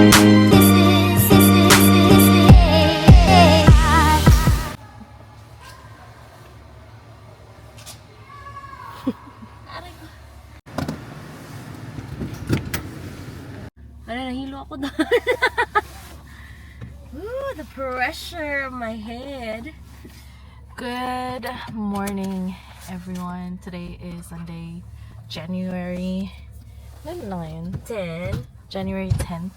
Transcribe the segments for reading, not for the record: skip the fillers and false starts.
Nahilo ako doon. Ooh, the pressure on my head. Good morning, everyone. Today is Sunday, January... Ano na ngayon? 10. January 10th.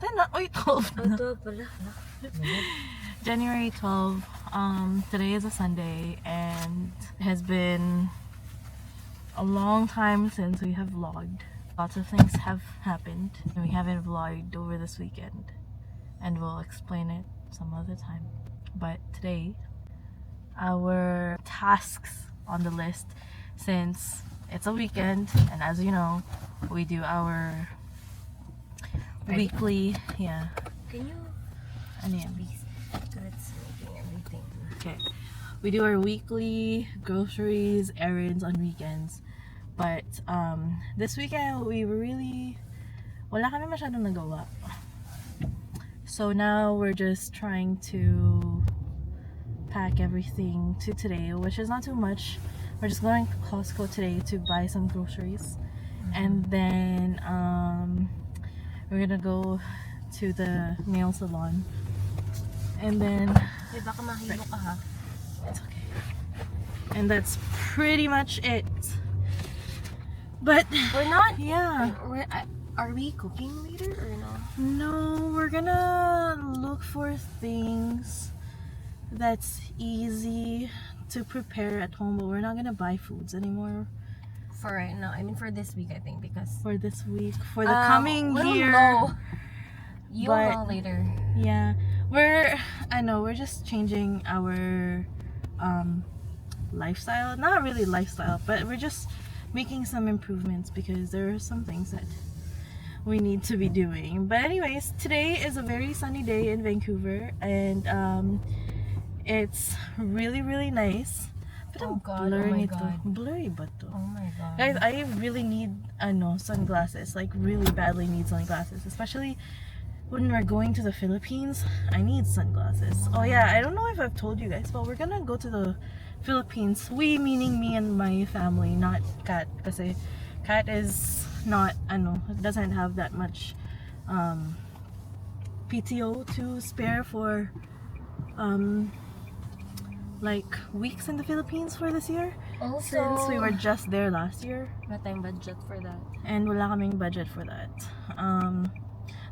10 na? Uy, 12 na. 12 pala. January 12. Today is a Sunday and it has been a long time since we have vlogged. Lots of things have happened and we haven't vlogged over this weekend, and we'll explain it some other time. But today, our tasks on the list, since it's a weekend and as you know, we do our weekly, yeah. Can you? Ano yan? That's making everything. Okay. We do our weekly groceries, errands on weekends. But this weekend we really wala kami masyadong nagawa. So now we're just trying to pack everything to today, which is not too much. We're just going to Costco today to buy some groceries. And then we're gonna go to the nail salon. And then baka mahilo ka ha. It's okay. And that's pretty much it. But we're not. Yeah. Are we cooking later or no? No, we're gonna look for things that's easy to prepare at home, but we're not gonna buy foods anymore. For right now, I mean for this week, I think, because for this week, for the coming year. You'll know later. Yeah, I know we're just changing our lifestyle. Not really lifestyle, but we're just making some improvements because there are some things that we need to be doing. But anyways, today is a very sunny day in Vancouver, and it's really nice. But oh God, blurry oh my God. Blurry ba to? Oh my God. Guys, I really need sunglasses. Like really badly need sunglasses, especially when we're going to the Philippines. I need sunglasses. Oh yeah, I don't know if I've told you guys, but we're gonna go to the Philippines. We meaning me and my family, not Kat, kasi Kat is not doesn't have that much PTO to spare for like weeks in the Philippines for this year. Also, since we were just there last year. Wala tayong budget for that. And wala kaming budget for that.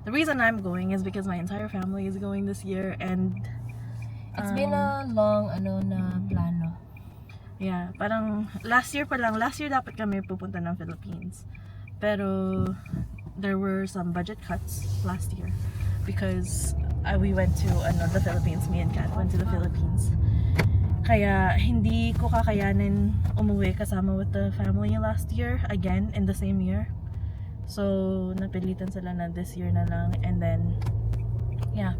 The reason I'm going is because my entire family is going this year, and it's been a long na plano. Yeah, parang last year dapat kami pupunta ng Philippines. Pero there were some budget cuts last year because we went to the Philippines. Me and Kat went to the Philippines. Kaya hindi ko kakayanin umuwi kasama with the family last year again in the same year. So napilitan sila na this year na lang, and then yeah.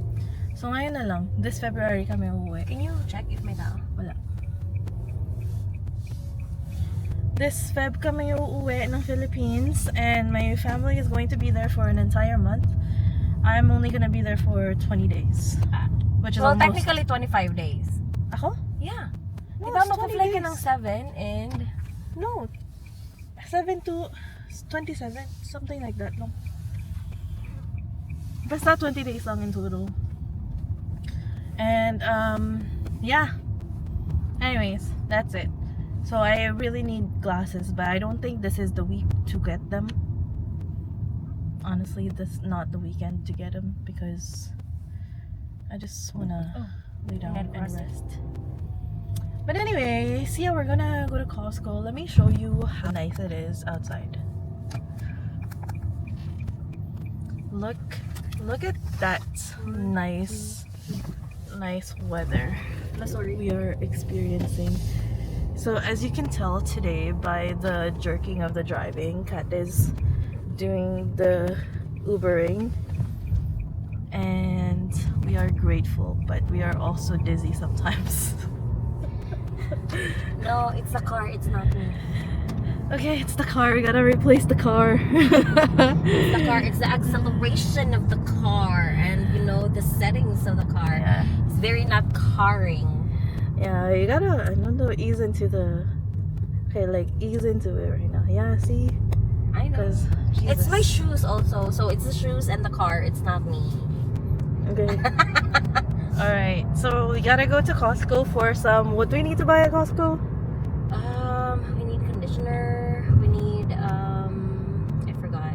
So ngayon na lang, this February kami uuwi. Can you check if may tao? Wala. This Feb kami uuwi ng Philippines, and my family is going to be there for an entire month. I'm only gonna be there for 20 days. Which is almost... technically 25 days. Ako? Yeah. No, Diba it's 20 mag-fly ka days. ng 7 and... No. 7 to 27. Something like that, no? Basta 20 days lang in total. And, yeah. Anyways, that's it. So I really need glasses, but I don't think this is the week to get them. Honestly, this is not the weekend to get them because I just wanna lay down and rest. But anyways, yeah, we're gonna go to Costco. Let me show you how nice it is outside. Look at that nice weather we are experiencing. So as you can tell today by the jerking of the driving, Kat is doing the Ubering, and we are grateful, but we are also dizzy sometimes. No, it's the car, it's not me. Okay, it's the car. We gotta replace the car. The car, it's the acceleration of the car and you know the settings of the car. Yeah. It's very not carring. Yeah, you gotta, I don't know, ease into the. Okay, like ease into it right now. Yeah, see? I know. Because It's my shoes also, so it's the shoes and the car. It's not me. Okay. Alright, so we gotta go to Costco for some. What do we need to buy at Costco? We need conditioner. We need I forgot.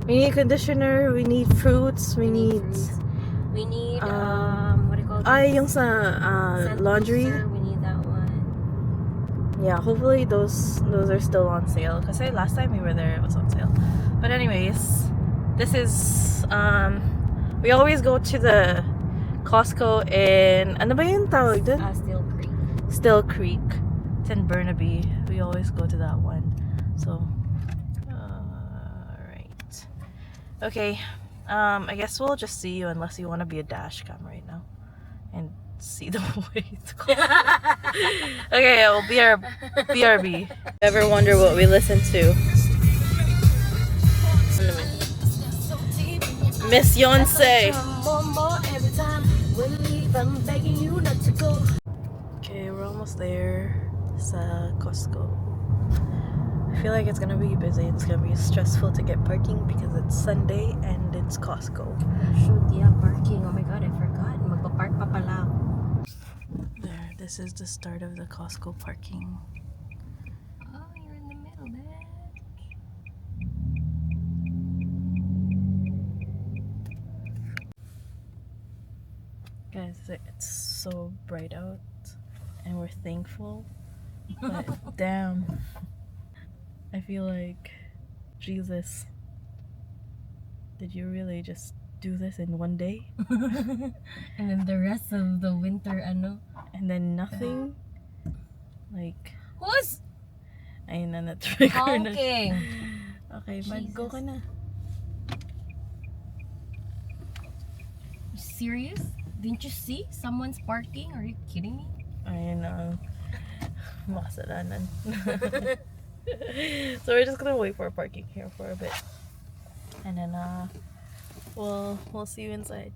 We need conditioner, we need fruits, we need. fruits. We need what do you call Ay, this? yung sa laundry. Sanitizer, we need that one. Yeah, hopefully those are still on sale. Because last time we were there, it was on sale. But anyways, this is we always go to the Costco in ano ba yung tawag dun? Still Creek. Still Creek. It's in Burnaby. We always go to that one. So, right. Okay. I guess we'll just see you unless you want to be a dash cam right now and see the way it's called. Okay, well, BRB. Ever wonder what we listen to? Miss Yonsei. Okay, we're almost there. Sa Costco. I feel like it's gonna be busy. It's gonna be stressful to get parking because it's Sunday and it's Costco. Shoot, yeah, parking. Oh my god, I forgot. Magpa-park pa pala ako. There, this is the start of the Costco parking. Oh, you're in the middle, bitch. Guys, it's so bright out and we're thankful. But damn, I feel like, Jesus, did you really just do this in one day? And then the rest of the winter, ano? And then nothing? Like, Who's ayun na na-trigger na. honking? Okay, mag-go ka na. You serious? Didn't you see someone's parking? Are you kidding me? Ayun na. Makasalanan. So we're just gonna wait for parking here for a bit. And then we'll see you inside.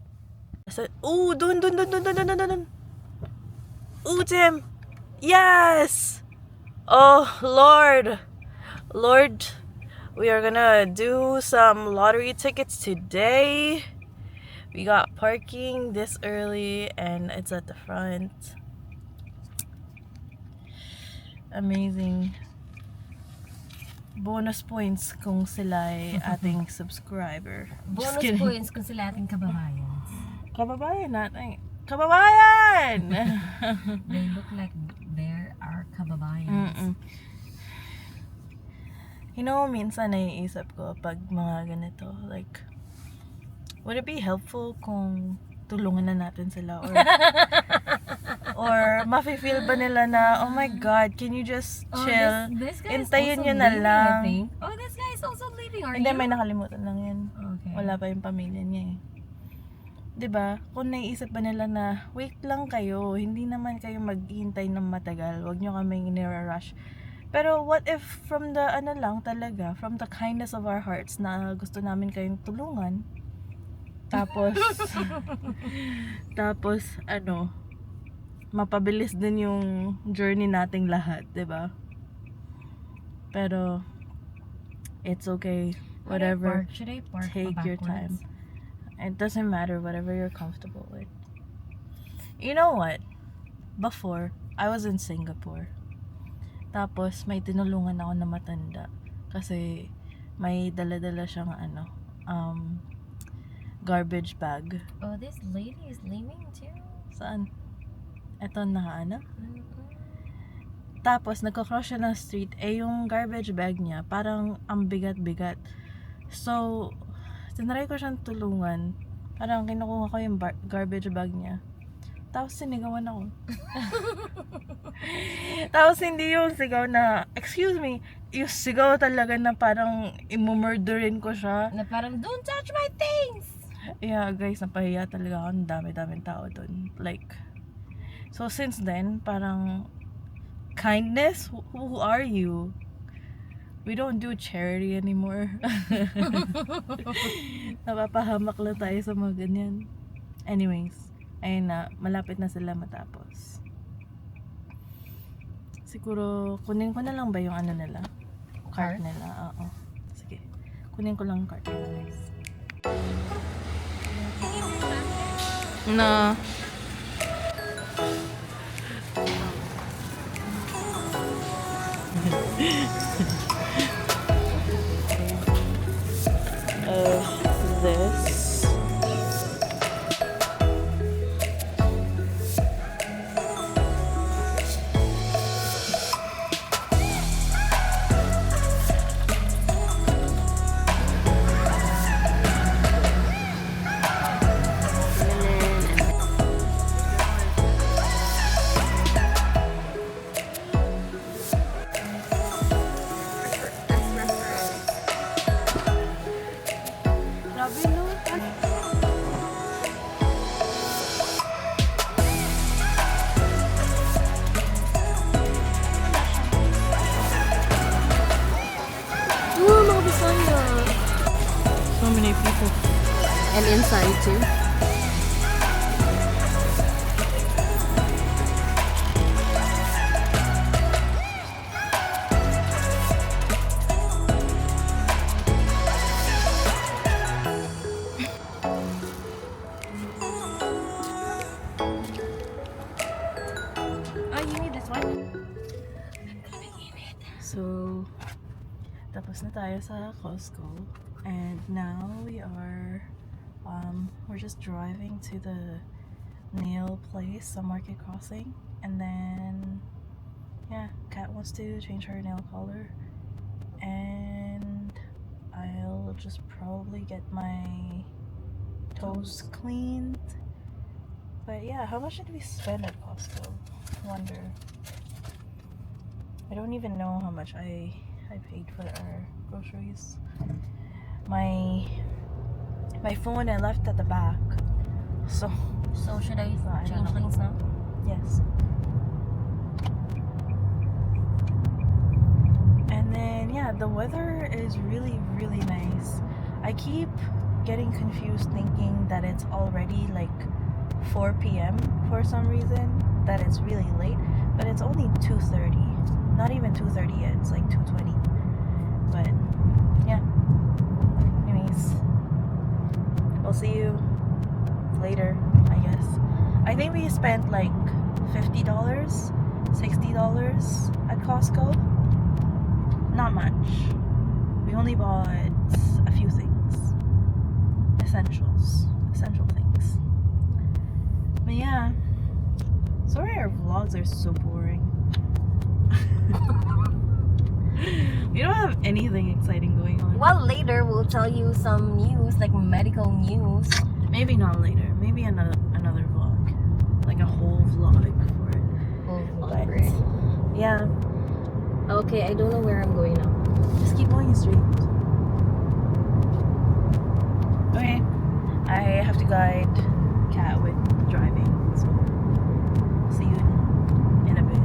Ooh, dun. Ooh, Tim. Yes. Oh, Lord, we are gonna do some lottery tickets today. We got parking this early and it's at the front. Amazing. Bonus points kung sila ay ating subscriber. Just Bonus kidding. points kung sila ating kababayan. Kababayan natin. Kababayan! They look like they're our kababayans. You know, minsan naiisip ko pag mga ganito, like, would it be helpful kung tulungan na natin sila or mafe-feel ba nila na, oh my God, can you just chill? This guy is Intayin also nyo na leaving, lang. I think. Oh, this guy is also leaving, are Hindi, you? may nakalimutan lang yan. Okay. Wala pa yung pamilya niya eh. 'Di ba? Kung naiisip ba nila na, wait lang kayo, hindi naman kayo maghihintay ng matagal, wag nyo kaming nira-rush. Pero what if from the ano lang talaga, from the kindness of our hearts na gusto namin kayong tulungan, tapos ano, mapabilis din yung journey nating lahat, 'di ba? Pero it's okay, whatever. Should I park Take your time. It doesn't matter, whatever you're comfortable with. You know what? Before, I was in Singapore. Tapos, may tinulungan ako na matanda. Kasi, may dala-dala siyang garbage bag. Oh, this lady is leaving too? Saan? Eto na Tapos, nagko-cross siya ng street. Yung garbage bag niya, parang ang bigat-bigat. So, tinry ko siyang tulungan. Parang kinukuha ko yung garbage bag niya. Tapos sinigawan ako. Tapos hindi yung sigaw na, excuse me, yung sigaw talaga na parang imumurderin ko siya. Na parang, don't touch my things! Yeah, guys, napahiya talaga ako. Ang dami-daming tao doon. Like, so since then, parang, kindness? Who are you? We don't do charity anymore. Napapahamak lang tayo sa mga ganyan. Anyways, ayun na, malapit na sila matapos. Siguro, kunin ko na lang ba yung ano nila? Cart nila, oo. Sige, kunin ko lang yung cart nila, guys. Na this. Grabe, no? Mga Bisaya. So many people. And inside too. Oh, you need this one? So, tapos na tayo sa Costco. And now we're just driving to the nail place, the market crossing. And then, yeah, Kat wants to change her nail color. And I'll just probably get my toes cleaned. But yeah, how much did we spend at Costco? Wonder. I don't even know how much I paid for our groceries. My phone I left at the back. So should I I change don't know. things now? Yes. And then yeah, the weather is really, really nice. I keep getting confused thinking that it's already like 4 p.m. for some reason, that it's really late, but it's only 2:30. Not even 2:30 yet, it's like 2:20. But yeah. Anyways, we'll see you later, I guess. I think we spent like $50, $60 at Costco. Not much. We only bought a few things. Essential things. But yeah. Sorry our vlogs are so boring. We don't have anything exciting going on. Well, later we'll tell you some news, like medical news. Maybe not later. Maybe another vlog. Like a whole vlog for it. But, yeah. Okay, I don't know where I'm going now. Just keep going straight. Okay. I have to guide Kat with driving. So see you in a bit.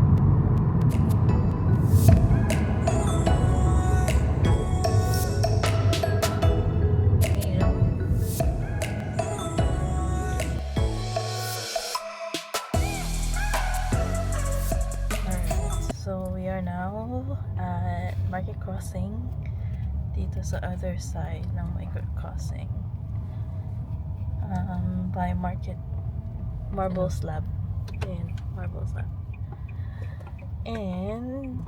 So we are now at Market Crossing. Dito sa other side ng Market Crossing. By Marble Slab. Ayan, Marble Slab. And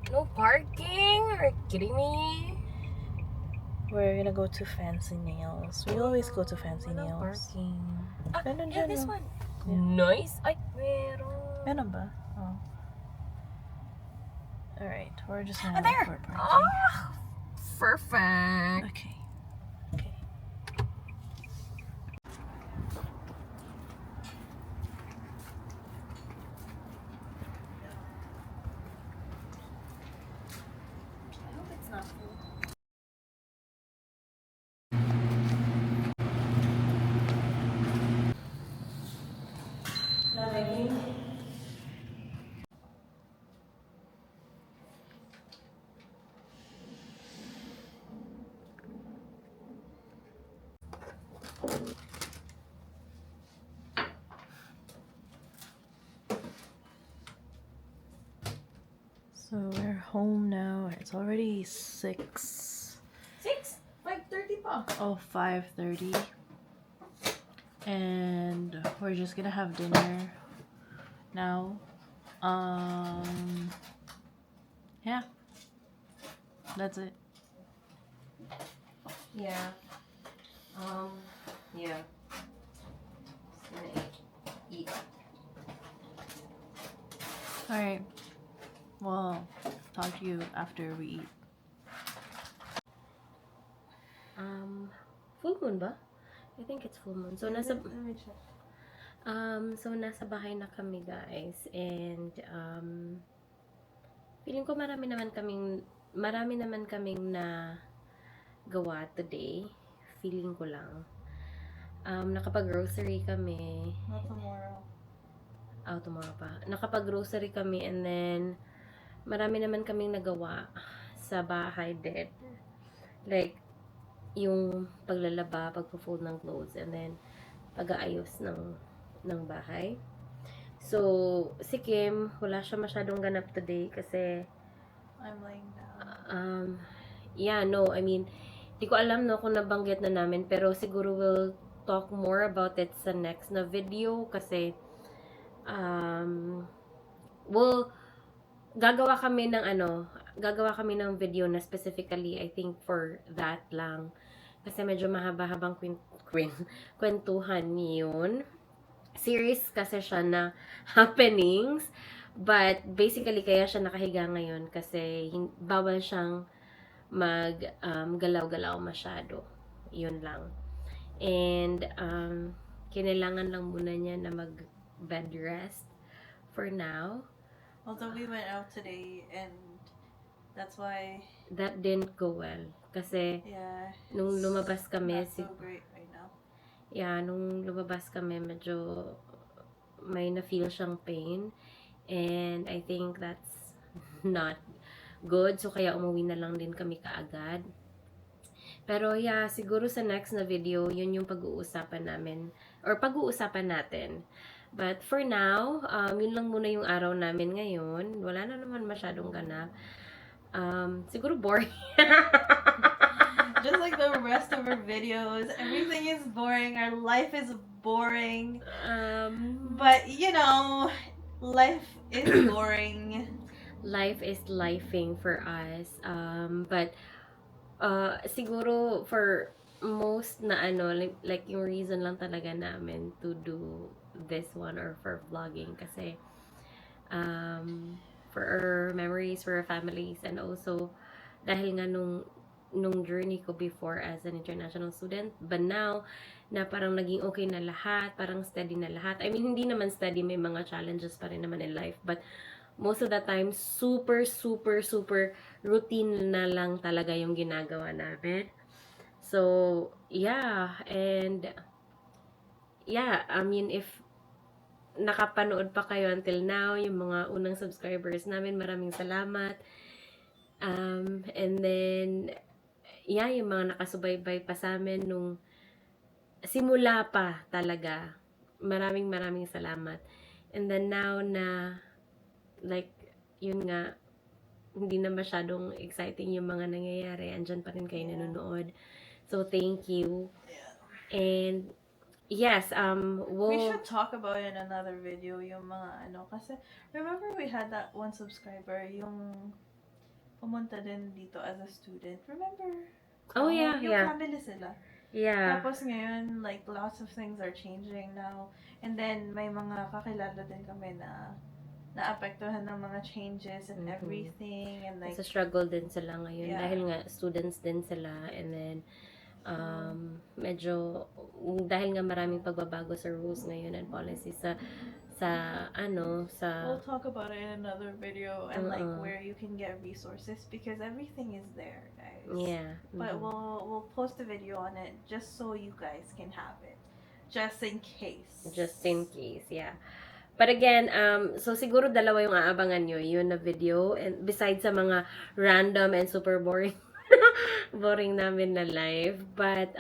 No parking? Are you kidding me? we're gonna go to Fancy Nails. We always go to Fancy Walang Nails. parking. Meron Yeah, dyan, this no? one. Yeah. Nice. Ay, meron. Meron ba? Oh. Alright, we're just gonna There. look for parking. Ah, perfect. Okay. I hope it's not full. So we're home now. It's already 6. 5:30 pa. Oh, 5:30. And we're just gonna have dinner now. Yeah. That's it. Yeah. Yeah. Just gonna eat. Alright. Well, talk to you after we eat. Full moon ba? I think it's full moon. So nasa Let me check. so nasa bahay na kami, guys. And feeling ko marami naman kaming na gawa today. Feeling ko lang. Nakapag-grocery kami. Not tomorrow. Tomorrow pa. Nakapag-grocery kami, and then marami naman kaming nagawa sa bahay din. Like, yung paglalaba, pagpo-fold ng clothes, and then pag-aayos ng bahay. So, si Kim, wala siya masyadong ganap today kasi I'm laying down. I mean, di ko alam no kung nabanggit na namin, pero siguro we'll talk more about it sa next na video kasi gagawa kami ng video na specifically, I think, for that lang. Kasi medyo mahaba-habang kwentuhan yun. Series kasi siya na happenings. But, basically, kaya siya nakahiga ngayon kasi bawal siyang galaw-galaw masyado. Yun lang. And, kinailangan lang muna niya na mag-bed rest for now. Although we went out today and that's why That didn't go well. Kasi, nung lumabas kami, not so great right now. nung lumabas kami, medyo may na-feel siyang pain. And I think that's not good. So, kaya umuwi na lang din kami kaagad. Pero, siguro sa next na video, yun yung pag-uusapan namin. Or pag-uusapan natin. But for now, yun lang muna yung araw namin ngayon. Wala na naman masyadong ganap. Siguro boring. Just like the rest of our videos, everything is boring. Our life is boring. But you know, life is boring. Life is lifing for us. But siguro for most na like yung reason lang talaga namin to do this one or for vlogging kasi for our memories, for our families, and also dahil nga nung journey ko before as an international student, but now na parang naging okay na lahat, parang steady na lahat. I mean, hindi naman steady, may mga challenges pa rin naman in life, but most of the time, super routine na lang talaga yung ginagawa namin. So, and I mean, if nakapanood pa kayo until now, yung mga unang subscribers namin, maraming salamat. And then, yung mga nakasubaybay pa sa amin nung simula pa talaga. Maraming salamat. And then now na, like, yun nga, hindi na masyadong exciting yung mga nangyayari. Andyan pa rin kayo nanonood. So, thank you. And, yes, we should talk about it in another video, yung mga kasi remember we had that one subscriber, yung pumunta din dito as a student. Remember? Yung family sila. Yeah. Tapos ngayon, like, lots of things are changing now. And then, may mga kakilala din kami na naapektuhan ng mga changes and everything. And like, sa struggle din sila ngayon. Dahil nga, students din sila. And then, medyo, dahil nga maraming pagbabago sa rules ngayon and policies we'll talk about it in another video and like where you can get resources because everything is there, guys. But we'll post a video on it just so you guys can have it, just in case. But again, so siguro dalawa yung aabangan nyo, yun na video, and besides sa mga random and super boring boring namin na live. But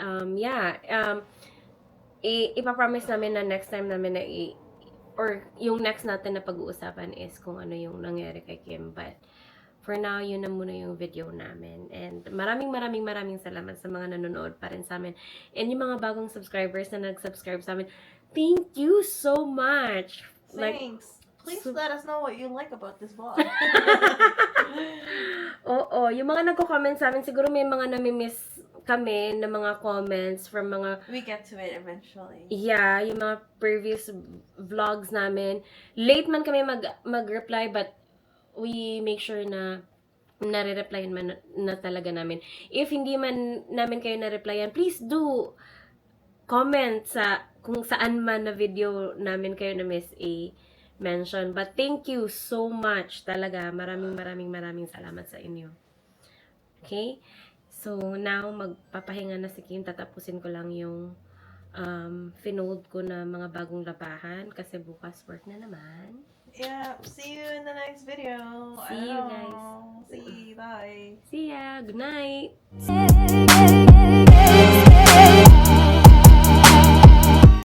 ipapromise namin na next time namin na or yung next natin na pag-uusapan is kung ano yung nangyari kay Kim. But for now, yun na muna yung video namin. And maraming salamat sa mga nanonood pa rin sa amin. And yung mga bagong subscribers na nag-subscribe sa amin, thank you so much! Thanks! Please let us know what you like about this vlog. Oo, yung mga nagko-comment sa amin, siguro may mga nami-miss kami na mga comments from mga... We get to it eventually. Yeah, yung mga previous vlogs namin. Late man kami mag-reply, but we make sure na nare-replyan man na talaga namin. If hindi man namin kayo na-replyan, please do comment sa kung saan man na video namin kayo na-miss mention. But thank you so much talaga. Maraming salamat sa inyo. Okay? So, now, magpapahinga na si Kim. Tatapusin ko lang yung finold ko na mga bagong labahan kasi bukas work na naman. Yeah, see you in the next video. See you guys. See, bye. See ya. Good night.